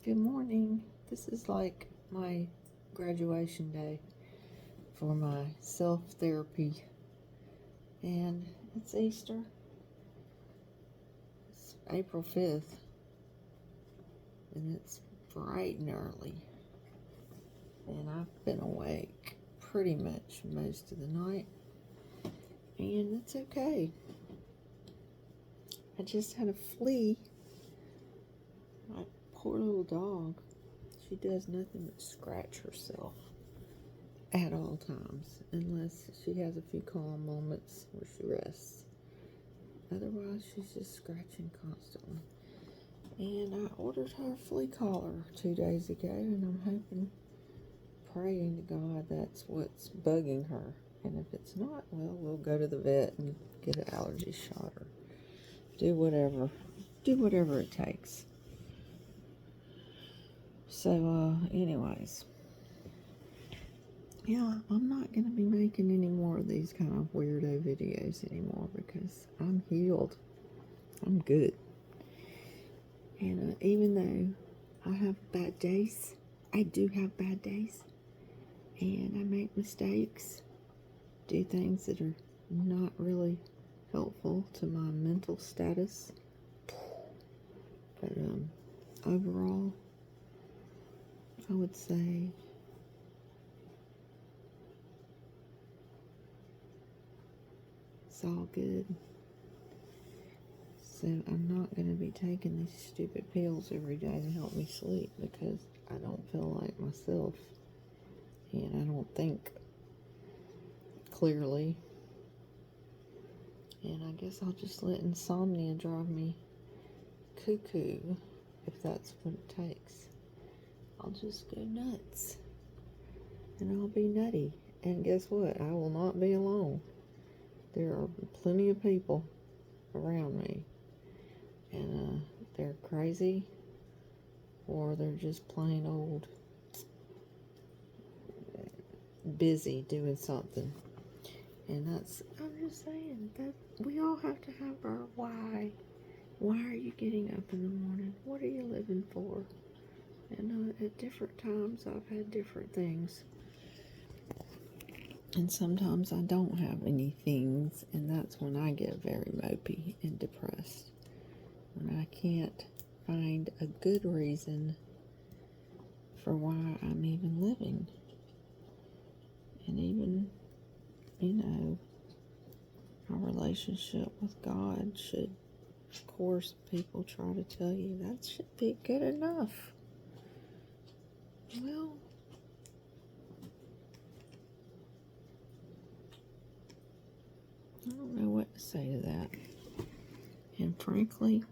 Good morning. This is like my graduation day for my self-therapy. And it's Easter. It's April 5th. And it's bright and early. And I've been awake pretty much most of the night. And it's okay. I just had a flea. My poor little dog. She does nothing but scratch herself at all times, unless she has a few calm moments where she rests. Otherwise, she's just scratching constantly. And I ordered her a flea collar 2 days ago, and I'm hoping, praying to God that's what's bugging her. And if it's not, well, we'll go to the vet and get an allergy shot or do whatever it takes. So, anyways, yeah, I'm not going to be making any more of these kind of weirdo videos anymore because I'm healed. I'm good. And even though I have bad days, I do have bad days, and I make mistakes, do things that are not really helpful to my mental status. But overall, I would say it's all good. So I'm not going to be taking these stupid pills every day to help me sleep because I don't feel like myself and I don't think clearly. And I guess I'll just let insomnia drive me cuckoo if that's what it takes. I'll just go nuts and I'll be nutty. And guess what? I will not be alone. There are plenty of people around me, and they're crazy or they're just plain old busy doing something. And I'm just saying that we all have to have our why. Why are you getting up in the morning? What are you living for? And at different times I've had different things. And sometimes I don't have any things, and that's when I get very mopey and depressed. When I can't find a good reason for why I'm even living. And even, our relationship with God should, of course, people try to tell you that should be good enough. Well, I don't know what to say to that. And frankly,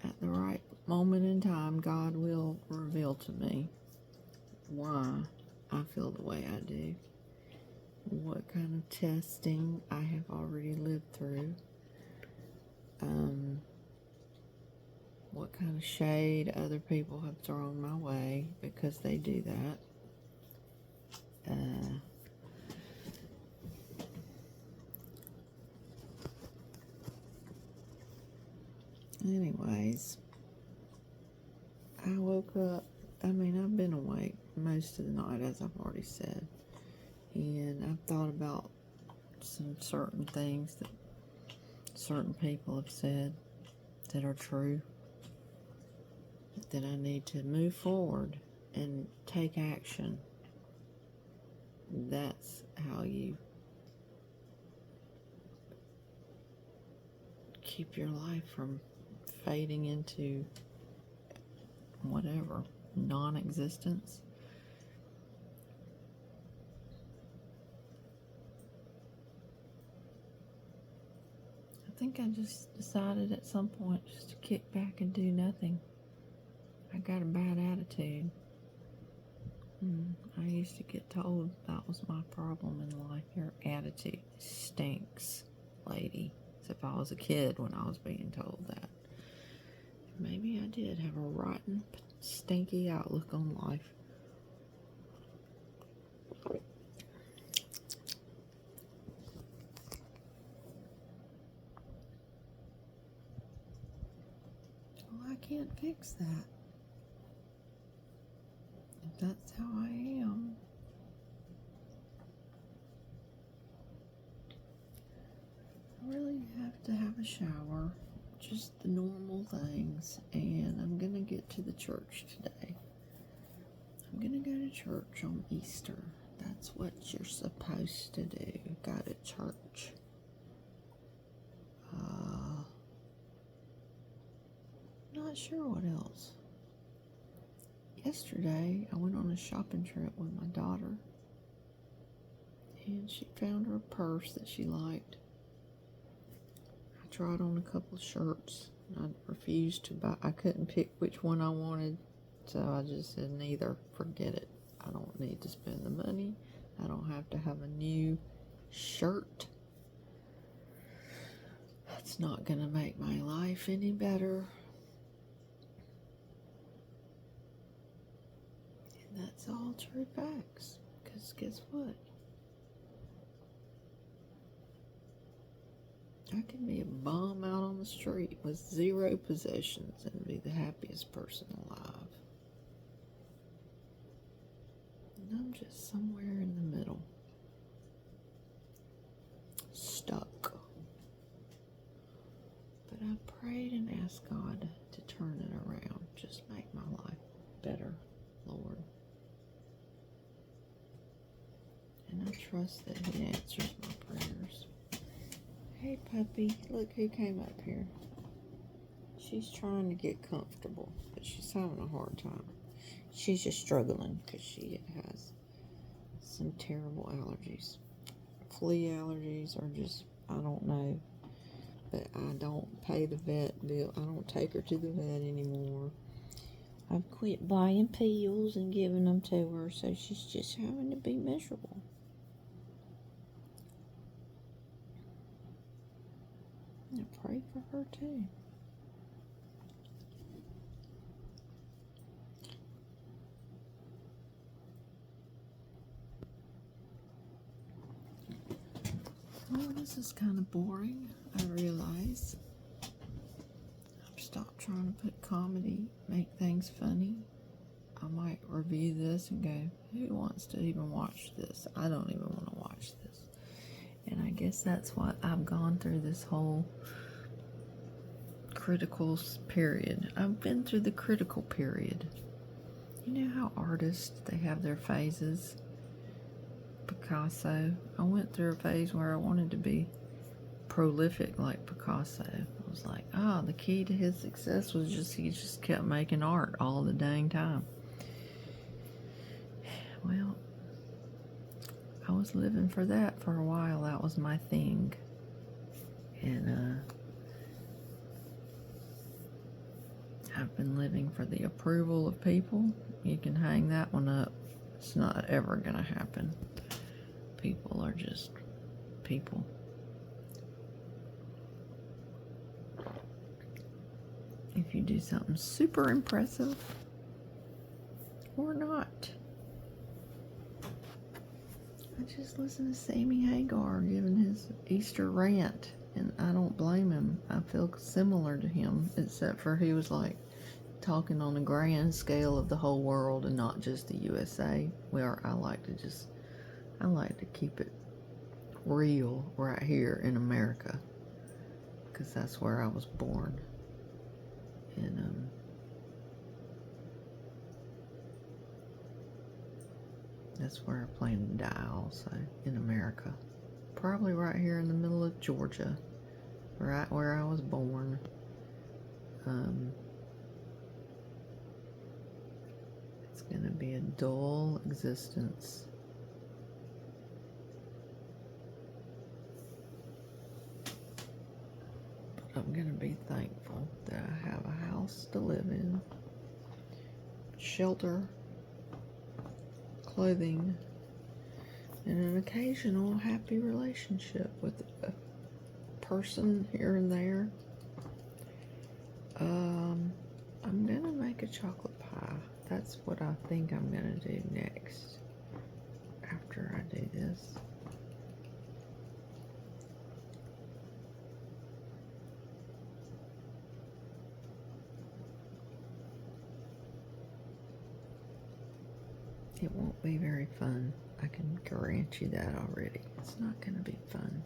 at the right moment in time, God will reveal to me why I feel the way I do, what kind of testing I have already lived through, what kind of shade other people have thrown my way, because they do that. Anyways, I woke up, I've been awake most of the night, as I've already said, and I've thought about some certain things that certain people have said that are true, that I need to move forward and take action. That's how you keep your life from fading into whatever, non-existence. I think I just decided at some point just to kick back and do nothing. I got a bad attitude. I used to get told that was my problem in life. Your attitude stinks, lady. As if I was a kid when I was being told that. Maybe I did have a rotten, stinky outlook on life. can't fix that. If that's how I am. I really have to have a shower. Just the normal things. And I'm going to get to the church today. I'm going to go to church on Easter. That's what you're supposed to do. Go to church. Not sure what else. Yesterday, I went on a shopping trip with my daughter. And she found her a purse that she liked. I tried on a couple of shirts. I refused to buy. I couldn't pick which one I wanted. So I just said, neither. Forget it. I don't need to spend the money. I don't have to have a new shirt. That's not going to make my life any better. And that's all true facts. Because guess what? I can be a bum out on the street with 0 possessions and be the happiest person alive. And I'm just somewhere in the middle. Stuck. But I prayed and asked God to turn it around. Just make my life better, Lord. And I trust that He answers my prayers. Hey, puppy. Look who came up here. She's trying to get comfortable, but she's having a hard time. She's just struggling because she has some terrible allergies. Flea allergies or just, I don't know. But I don't pay the vet bill. I don't take her to the vet anymore. I've quit buying pills and giving them to her, so she's just having to be miserable. I pray for her too. Well, this is kind of boring, I realize. I've stopped trying to put comedy, make things funny. I might review this and go, who wants to even watch this? I don't even want to watch this. And I guess that's what I've gone through this whole critical period. I've been through the critical period. You know how artists, they have their phases? Picasso. I went through a phase where I wanted to be prolific like Picasso. I was like, the key to his success was he just kept making art all the dang time. Well, I was living for that for a while. That was my thing. And I've been living for the approval of people. You can hang that one up. It's not ever going to happen. People are just people. If you do something super impressive or not. I just listened to Sammy Hagar giving his Easter rant, and I don't blame him. I feel similar to him, except for he was like talking on a grand scale of the whole world and not just the USA, where I like to keep it real right here in America, because that's where I was born. And that's where I plan to die also, in America. Probably right here in the middle of Georgia, right where I was born. It's going to be a dull existence. But I'm going to be thankful that I have a house to live in, shelter, clothing, and an occasional happy relationship with a person here and there. I'm gonna make a chocolate pie. That's what I think I'm gonna do next after I do this. It won't be very fun. I can grant you that already. It's not going to be fun.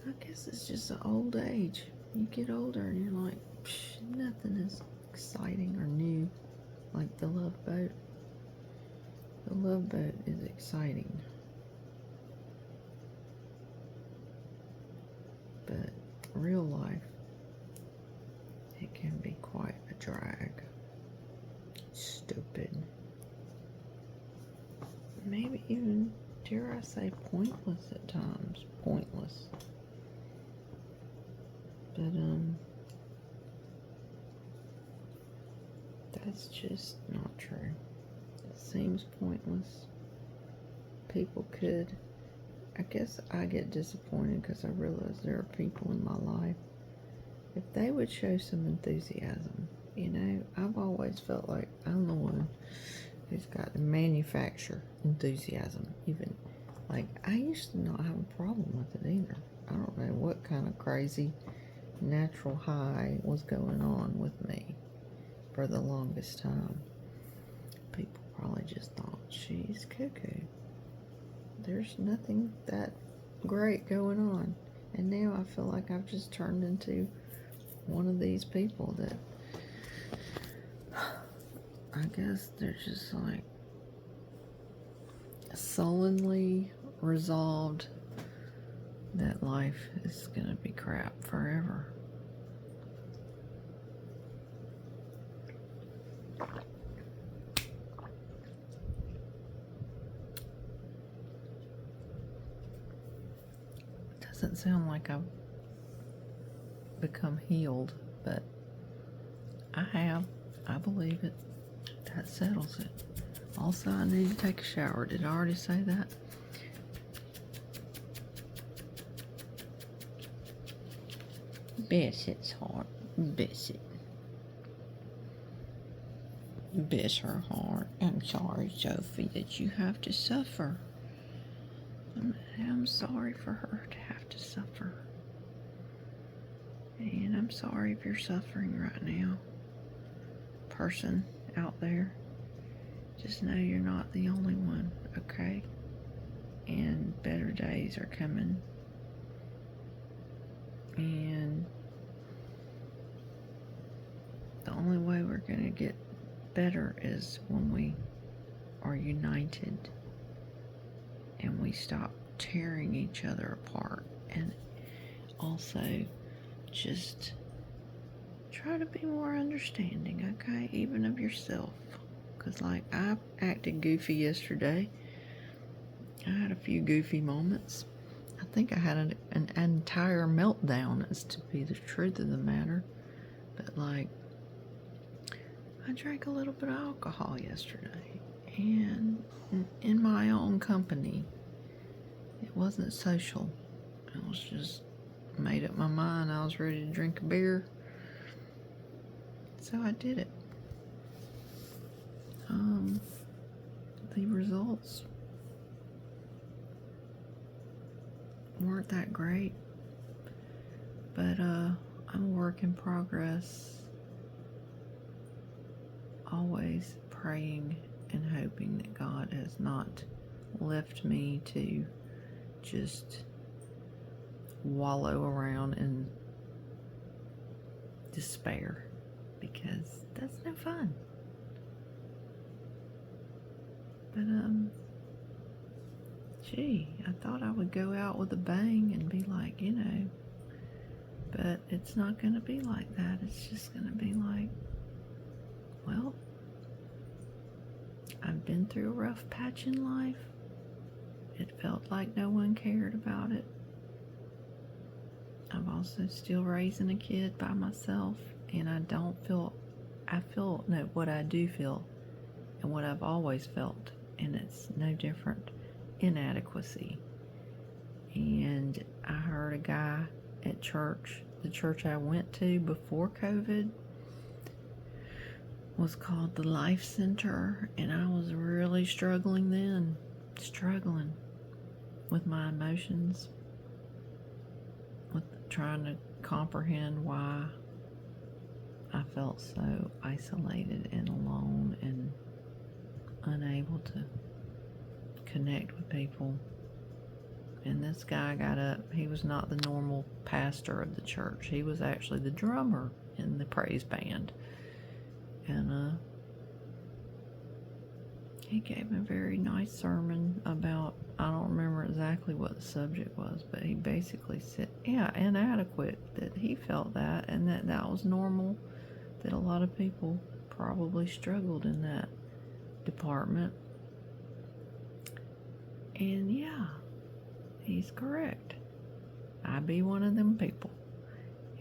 I guess it's just an old age. You get older and you're like, nothing is exciting or new like the Love Boat. The Love Boat is exciting. But real life, it can be quite a drag. Stupid. Maybe even, dare I say, pointless at times. Pointless. But, that's just not true. It seems pointless. People could, I guess I get disappointed because I realize there are people in my life, if they would show some enthusiasm, you know, I've always felt like I'm the one who's got to manufacture enthusiasm. Even, like, I used to not have a problem with it either. I don't know what kind of crazy natural high was going on with me for the longest time. People probably just thought, she's cuckoo. There's nothing that great going on. And now I feel like I've just turned into one of these people that I guess they're just like sullenly resolved that life is gonna be crap forever. It doesn't sound like I've become healed, but I have. I believe it. That settles it. Also, I need to take a shower. Did I already say that? Biscuit's heart. Biscuit. Bless her heart. I'm sorry, Sophie, that you have to suffer. I'm sorry for her to have to suffer. And I'm sorry if you're suffering right now. Person out there, just know you're not the only one, okay? And better days are coming. And the only way we're going to get better is when we are united and we stop tearing each other apart. And also just try to be more understanding, okay? Even of yourself. Because, like, I acted goofy yesterday. I had a few goofy moments. I think I had an entire meltdown, as to be the truth of the matter. But, like, I drank a little bit of alcohol yesterday. And in my own company. It wasn't social. I was just made up my mind I was ready to drink a beer. So I did it. The results weren't that great, but I'm a work in progress. Always praying and hoping that God has not left me to just wallow around in despair, because that's no fun. But gee, I thought I would go out with a bang and be like, you know, but it's not going to be like that. It's just going to be like, well, I've been through a rough patch in life. It felt like no one cared about it. I'm also still raising a kid by myself, and what I do feel and what I've always felt, and it's no different, inadequacy. And I heard a guy at church, the church I went to before COVID was called the Life Center, and I was really struggling then, with my emotions, with trying to comprehend why I felt so isolated and alone and unable to connect with people. And this guy got up. He was not the normal pastor of the church. He was actually the drummer in the praise band. And he gave a very nice sermon about, I don't remember exactly what the subject was, but he basically said, yeah, inadequate, that he felt that, and that was normal, that a lot of people probably struggled in that department. And yeah, he's correct. I be one of them people.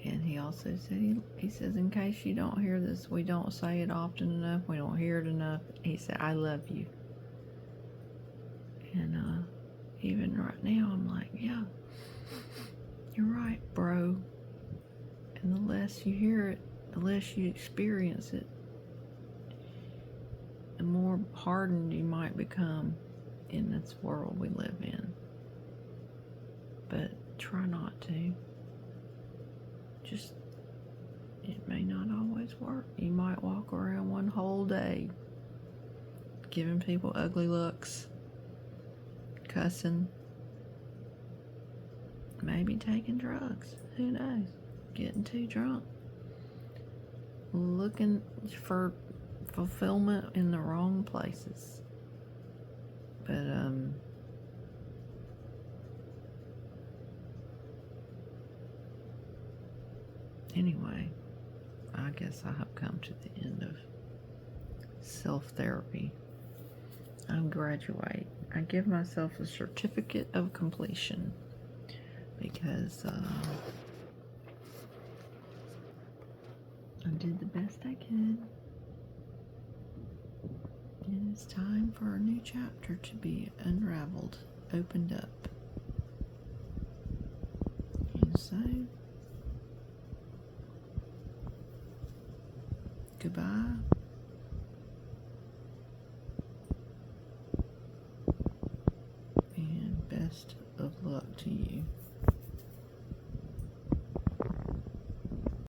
And he also said, he says, in case you don't hear this, we don't say it often enough, we don't hear it enough. He said, I love you. And even right now, I'm like, yeah, you're right, bro. And the less you hear it, the less you experience it, the more hardened you might become in this world we live in. But try not to. Just, it may not always work. You might walk around one whole day giving people ugly looks, cussing, maybe taking drugs. Who knows? Getting too drunk, looking for fulfillment in the wrong places. But anyway, I guess I have come to the end of self-therapy. I'm graduate. I give myself a certificate of completion because I did the best I could. And it's time for a new chapter to be unraveled, opened up. And so, goodbye. And best of luck to you.